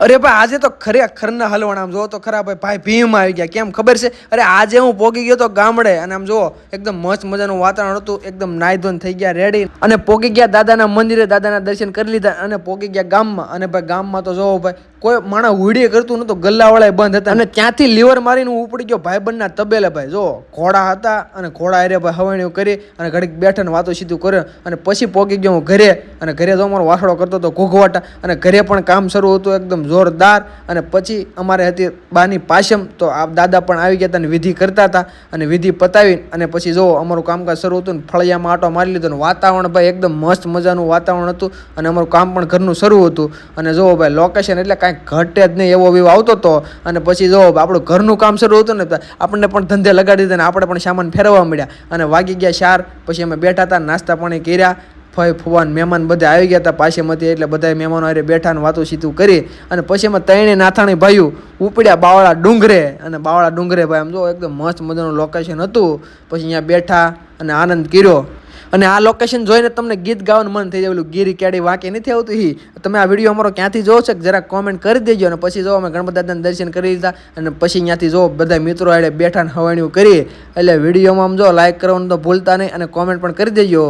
અરે ભાઈ આજે તો ખરેખરના હલવાણ આમ જોવો તો ખરા ભાઈ ભીમ આવી ગયા કેમ ખબર છે અરે આજે હું પોગી ગયો તો ગામડે અને આમ જોવો એકદમ મસ્ત મજાનું વાતાવરણ હતું એકદમ નાઈ ધોઈને થઈ ગયા રેડી અને પોગી ગયા દાદાના મંદિરે દાદાના દર્શન કરી લીધા અને પોગી ગયા ગામમાં અને ભાઈ ગામમાં તો જોવો ભાઈ કોઈ માણસ હુડીએ કરતું નતું ગલ્લાવાળા બંધ હતા અને ત્યાંથી લીવર મારીને હું ઉપડી ગયો ભાઈબંધના તબેલે ભાઈ જો ઘોડા હતા અને ઘોડા એરે ભાઈ હવાણીઓ કરી અને ઘડીક બેઠા ને વાતો સીધું કર્યો અને પછી પોગી ગયો હું ઘરે અને ઘરે તો અમારો વાસળો કરતો હતો ઘોઘવાટા અને ઘરે પણ કામ શરૂ હતું એકદમ જોરદાર અને પછી અમારે હતી બાની પાશમ તો આ દાદા પણ આવી ગયા હતા અને વિધિ કરતા હતા અને વિધિ પતાવી અને પછી જો અમારું કામકાજ શરૂ હતું ને ફળિયામાં આટો મારી લીધો ને વાતાવરણ ભાઈ એકદમ મસ્ત મજાનું વાતાવરણ હતું અને અમારું કામ પણ ઘરનું શરૂ હતું અને જો ભાઈ લોકેશન એટલે કાંઈ ઘટે જ નહીં એવો વ્યૂ આવતો હતો અને પછી જો આપણું ઘરનું કામ શરૂ હતું ને આપણને પણ ધંધે લગાડી દીધા ને આપણે પણ સામાન ફેરવવા મળ્યા અને વાગી ગયા 4 પછી અમે બેઠા હતા નાસ્તા પાણી કર્યા ફઈ ફુવાન મહેમાન બધા આવી ગયા હતા પાસેમાંથી એટલે બધા મહેમાનો હારે બેઠા ને વાતો સીતું કરી અને પછી અમે ત્રણે નાથાણી ભાઈઓ ઉપડ્યા બાવળા ડુંગરે અને બાવળા ડુંગરે ભાઈ આમ જો એકદમ મસ્ત મજાનું લોકેશન હતું પછી અહીંયા બેઠા અને આનંદ કર્યો અને આ લોકેશન જોઈને તમને ગીત ગાવાનું મન થઈ જાય ગીરી કેડી વાંકે નથી આવતું તમે આ વિડીયો અમારો ક્યાંથી જોવો છો જરા કોમેન્ટ કરી દેજો અને પછી જો અમે ગણપત દાદાના દર્શન કરી લીધા અને પછી ત્યાંથી જો બધા મિત્રો આડે બેઠા ને હવાણીઓ કરી એટલે વિડીયોમાં આમ જો લાઈક કરવાનું તો ભૂલતા નહીં અને કોમેન્ટ પણ કરી દેજો.